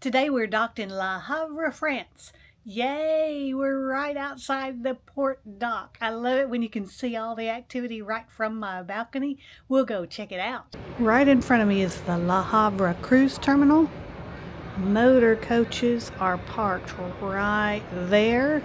Today we're docked in Le Havre, France. Yay! We're right outside the port dock. I love it when you can see all the activity right from my balcony. We'll go check it out. Right in front of me is the Le Havre cruise terminal. Motor coaches are parked right there.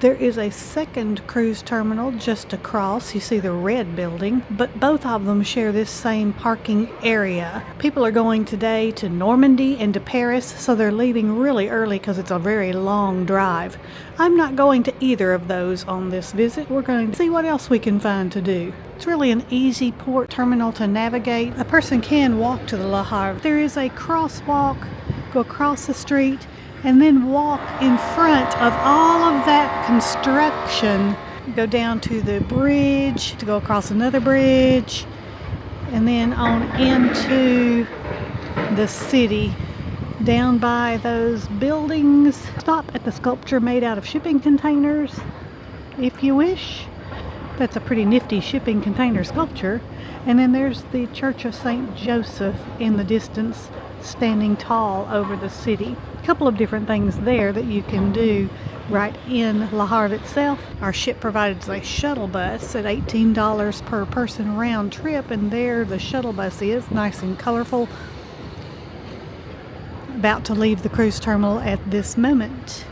There is a second cruise terminal just across. You see the red building, but both of them share this same parking area. People are going today to Normandy and to Paris, so they're leaving really early because it's a very long drive. I'm not going to either of those on this visit. We're going to see what else we can find to do. It's really an easy port terminal to navigate. A person can walk to the Le Havre. There is a crosswalk, go across the street, and then walk in front of all of that construction. Go down to the bridge, to go across another bridge, and then on into the city, down by those buildings. Stop at the sculpture made out of shipping containers, if you wish. That's a pretty nifty shipping container sculpture. And then there's the Church of St. Joseph in the distance, standing tall over the city. A couple of different things there that you can do right in Le Havre itself. Our ship provides a shuttle bus at $18 per person round trip, and there the shuttle bus is, nice and colorful. About to leave the cruise terminal at this moment.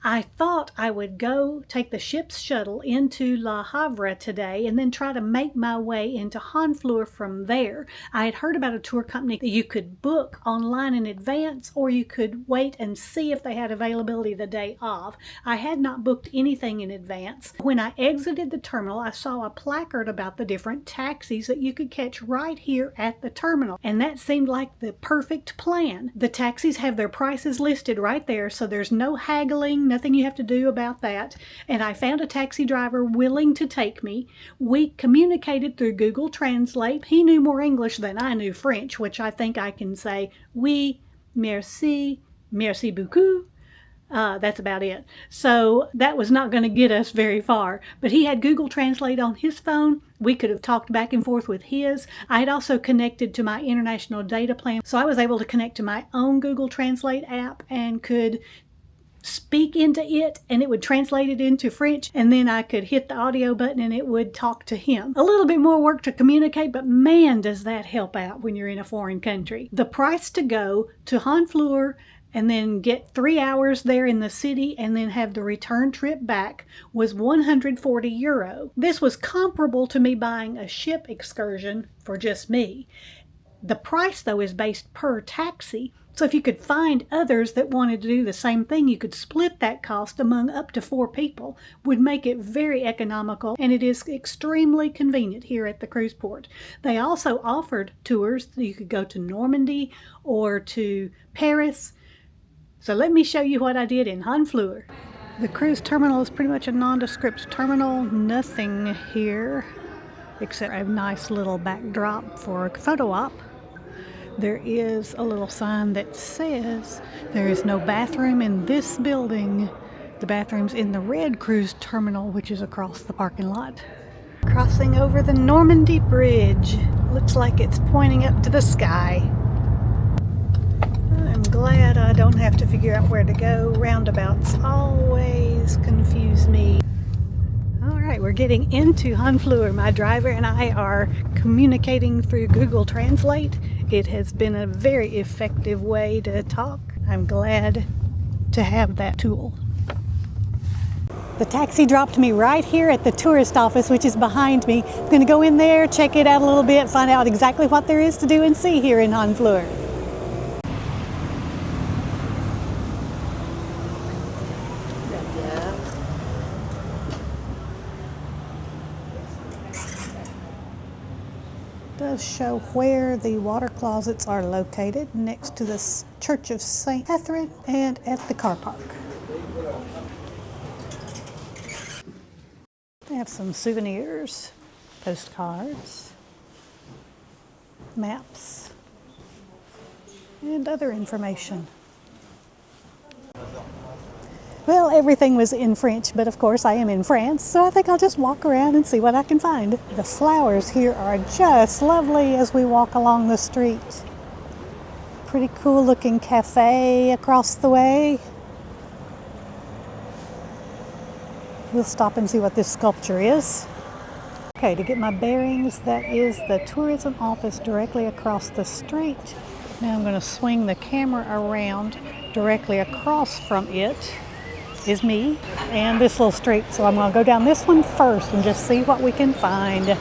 I thought I would go take the ship's shuttle into Le Havre today and then try to make my way into Honfleur from there. I had heard about a tour company that you could book online in advance, or you could wait and see if they had availability the day of. I had not booked anything in advance. When I exited the terminal, I saw a placard about the different taxis that you could catch right here at the terminal, and that seemed like the perfect plan. The taxis have their prices listed right there, so there's no haggling, nothing you have to do about that. And I found a taxi driver willing to take me. We communicated through Google Translate. He knew more English than I knew French, which I think I can say, oui, merci, merci beaucoup. That's about it. So that was not going to get us very far. But he had Google Translate on his phone. We could have talked back and forth with his. I had also connected to my international data plan, so I was able to connect to my own Google Translate app and could speak into it, and it would translate it into French, and then I could hit the audio button and it would talk to him. A little bit more work to communicate, but man, does that help out when you're in a foreign country. The price to go to Honfleur and then get 3 hours there in the city and then have the return trip back was €140. This was comparable to me buying a ship excursion for just me. The price, though, is based per taxi. So if you could find others that wanted to do the same thing, you could split that cost among up to 4 people, would make it very economical, and it is extremely convenient here at the cruise port. They also offered tours that you could go to Normandy or to Paris. So let me show you what I did in Honfleur. The cruise terminal is pretty much a nondescript terminal. Nothing here except a nice little backdrop for a photo op. There is a little sign that says there is no bathroom in this building. The bathroom's in the red cruise terminal, which is across the parking lot. Crossing over the Normandy Bridge. Looks like it's pointing up to the sky. I'm glad I don't have to figure out where to go. Roundabouts always confuse me. Alright, we're getting into Honfleur. My driver and I are communicating through Google Translate. It has been a very effective way to talk. I'm glad to have that tool. The taxi dropped me right here at the tourist office, which is behind me. I'm going to go in there, check it out a little bit, find out exactly what there is to do and see here in Honfleur. Does show where the water closets are located, next to the Church of St. Catherine and at the car park. They have some souvenirs, postcards, maps, and other information. Well, everything was in French, but of course I am in France, so I think I'll just walk around and see what I can find. The flowers here are just lovely as we walk along the street. Pretty cool looking cafe across the way. We'll stop and see what this sculpture is. Okay, to get my bearings, that is the tourism office directly across the street. Now I'm going to swing the camera around. Directly across from it is me and this little street. So I'm going to go down this one first and just see what we can find.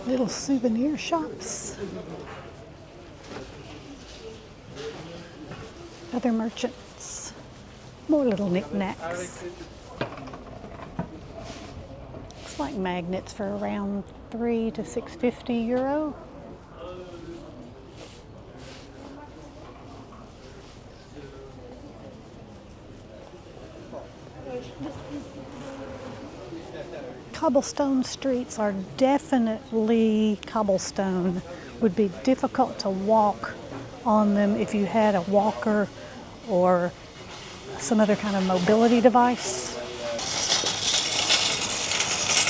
Little souvenir shops. Other merchants. More little knickknacks. Looks like magnets for around €3 to €6.50. Cobblestone streets are definitely cobblestone. Would be difficult to walk on them if you had a walker or some other kind of mobility device.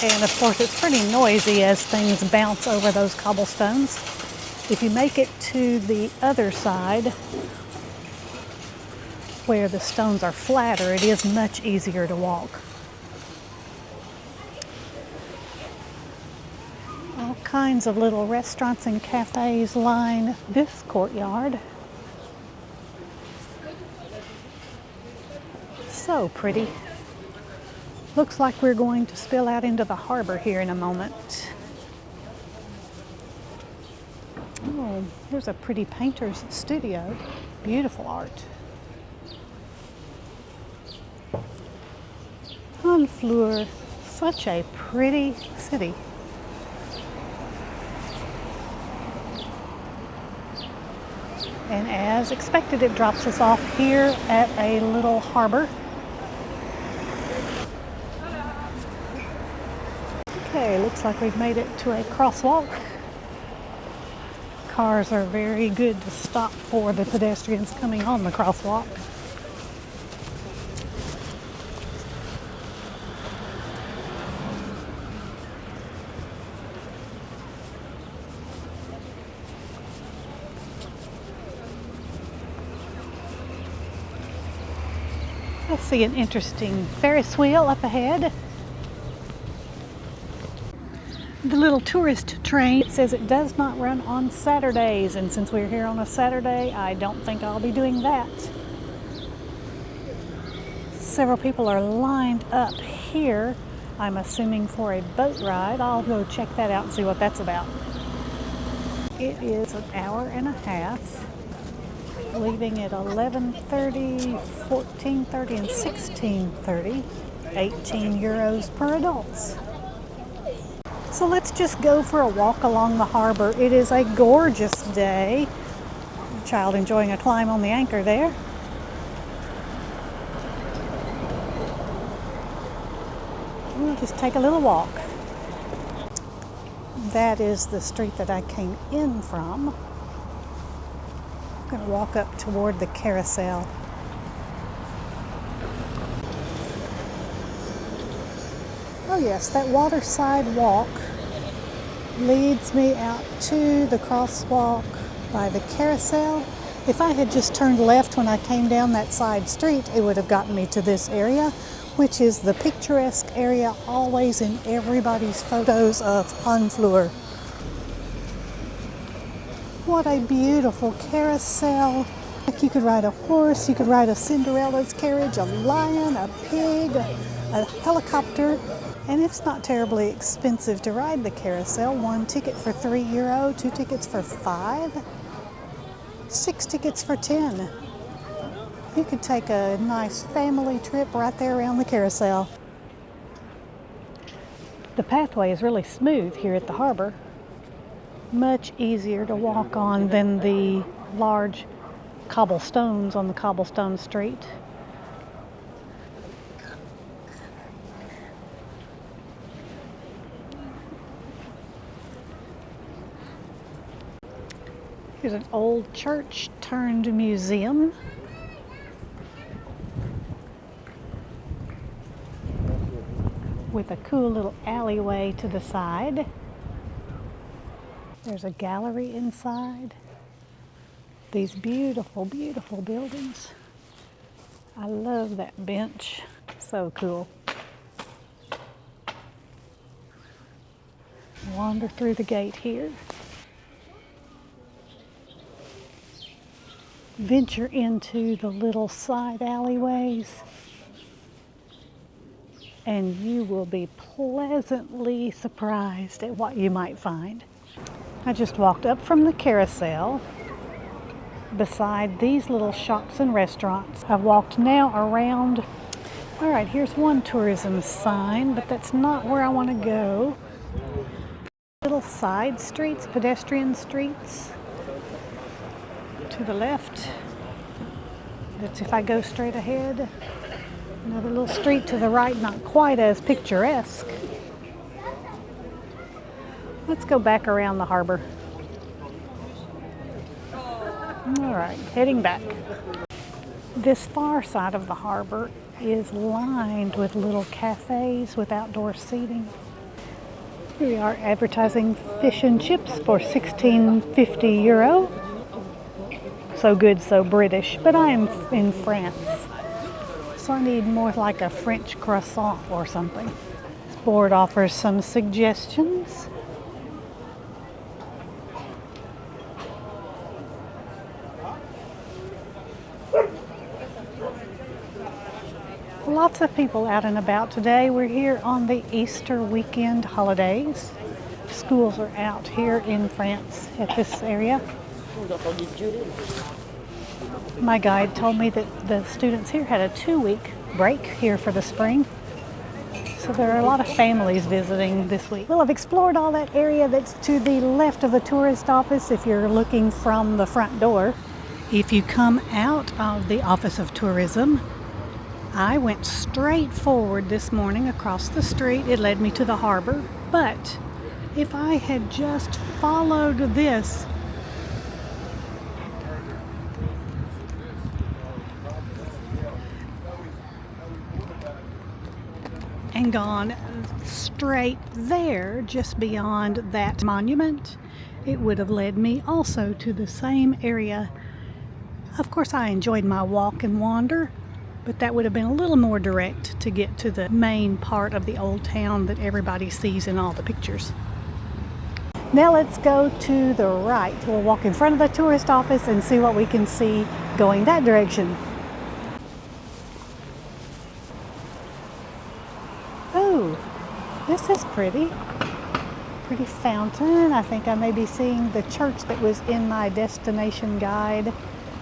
And of course it's pretty noisy as things bounce over those cobblestones. If you make it to the other side where the stones are flatter, it is much easier to walk. All kinds of little restaurants and cafes line this courtyard. So pretty. Looks like we're going to spill out into the harbor here in a moment. Oh, here's a pretty painter's studio. Beautiful art. Honfleur, such a pretty city. And as expected, it drops us off here at a little harbor. Okay, looks like we've made it to a crosswalk. Cars are very good to stop for the pedestrians coming on the crosswalk. I see an interesting Ferris wheel up ahead. The little tourist train says it does not run on Saturdays, and since we're here on a Saturday, I don't think I'll be doing that. Several people are lined up here, I'm assuming for a boat ride. I'll go check that out and see what that's about. It is an hour and a half, leaving at 11:30, 14:30, and 16:30. €18 per adults. So let's just go for a walk along the harbor. It is a gorgeous day. Child enjoying a climb on the anchor there. We'll just take a little walk. That is the street that I came in from. I'm going to walk up toward the carousel. Oh yes, that waterside walk leads me out to the crosswalk by the carousel. If I had just turned left when I came down that side street, it would have gotten me to this area, which is the picturesque area always in everybody's photos of Honfleur. What a beautiful carousel. Like you could ride a horse, you could ride a Cinderella's carriage, a lion, a pig, a helicopter. And it's not terribly expensive to ride the carousel. 1 ticket for €3, 2 tickets for $5, 6 tickets for $10. You could take a nice family trip right there around the carousel. The pathway is really smooth here at the harbor. Much easier to walk on than the large cobblestones on the cobblestone street. Here's an old church turned museum. with a cool little alleyway to the side. There's a gallery inside. These beautiful, beautiful buildings. I love that bench. So cool. Wander through the gate here. Venture into the little side alleyways, and you will be pleasantly surprised at what you might find. I just walked up from the carousel beside these little shops and restaurants. I've walked now around. All right, here's one tourism sign, but that's not where I want to go. Little side streets, pedestrian streets to the left. That's if I go straight ahead. Another little street to the right, not quite as picturesque. Let's go back around the harbor. All right, heading back. This far side of the harbor is lined with little cafes with outdoor seating. Here we are advertising fish and chips for €16.50. So good, so British, but I am in France, so I need more like a French croissant or something. This board offers some suggestions. Lots of people out and about today. We're here on the Easter weekend holidays. Schools are out here in France at this area. My guide told me that the students here had a 2-week break here for the spring. So there are a lot of families visiting this week. Well, I've explored all that area that's to the left of the tourist office if you're looking from the front door. If you come out of the Office of Tourism, I went straight forward this morning across the street. It led me to the harbor. But if I had just followed this, and gone straight there, just beyond that monument, it would have led me also to the same area. Of course, I enjoyed my walk and wander, but that would have been a little more direct to get to the main part of the old town that everybody sees in all the pictures. Now let's go to the right. We'll walk in front of the tourist office and see what we can see going that direction. Oh, this is pretty. Pretty fountain. I think I may be seeing the church that was in my destination guide,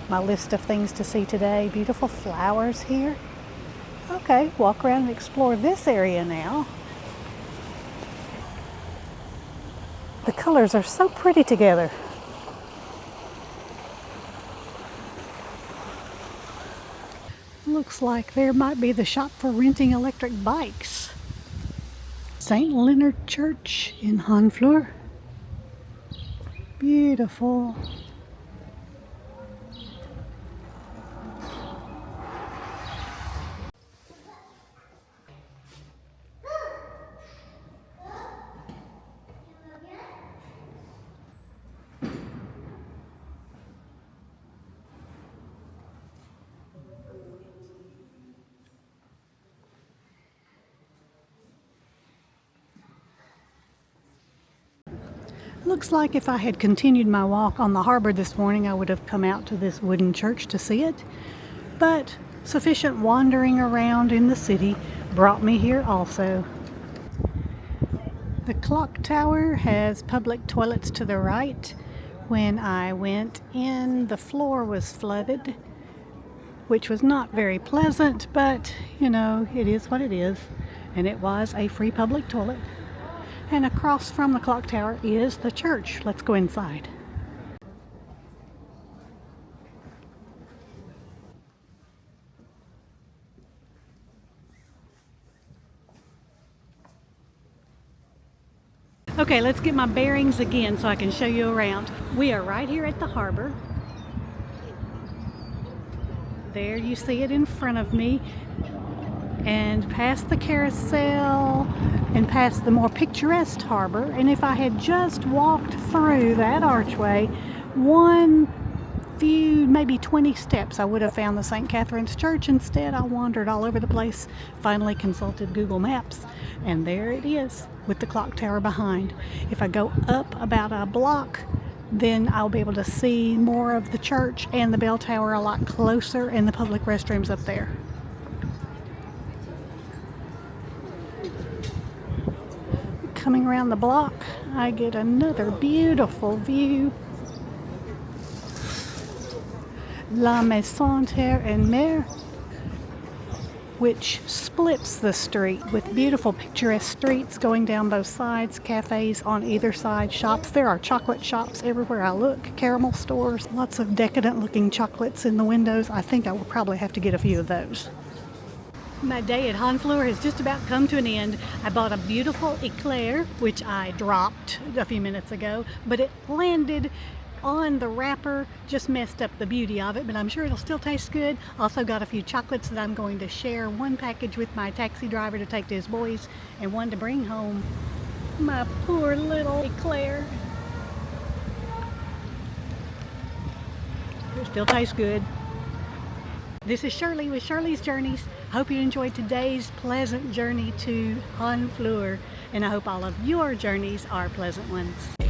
my list of things to see today. Beautiful flowers here. Okay, walk around and explore this area now. The colors are so pretty together. Looks like there might be the shop for renting electric bikes. St. Leonard Church in Honfleur. Beautiful. Looks like if I had continued my walk on the harbor this morning, I would have come out to this wooden church to see it. But sufficient wandering around in the city brought me here also. The clock tower has public toilets to the right. When I went in, the floor was flooded, which was not very pleasant, but you know, it is what it is. And it was a free public toilet. And across from the clock tower is the church. Let's go inside. Okay, let's get my bearings again so I can show you around. We are right here at the harbor. There you see it in front of me. and past the carousel and past the more picturesque harbor. And if I had just walked through that archway one few, maybe 20 steps, I would have found the St. Catherine's Church. Instead, I wandered all over the place, finally consulted Google Maps, and there it is with the clock tower behind. If I go up about a block, then I'll be able to see more of the church and the bell tower a lot closer, and the public restrooms up there. Coming around the block, I get another beautiful view. La Maison Terre et Mer, which splits the street with beautiful picturesque streets going down both sides, cafes on either side, shops. There are chocolate shops everywhere I look, caramel stores, lots of decadent looking chocolates in the windows. I think I will probably have to get a few of those. My day at Honfleur has just about come to an end. I bought a beautiful eclair, which I dropped a few minutes ago, but it landed on the wrapper, just messed up the beauty of it, but I'm sure it'll still taste good. Also got a few chocolates that I'm going to share, one package with my taxi driver to take to his boys and one to bring home. My poor little eclair. It still tastes good. This is Shirley with Shirley's Journeys. I hope you enjoyed today's pleasant journey to Honfleur, and I hope all of your journeys are pleasant ones.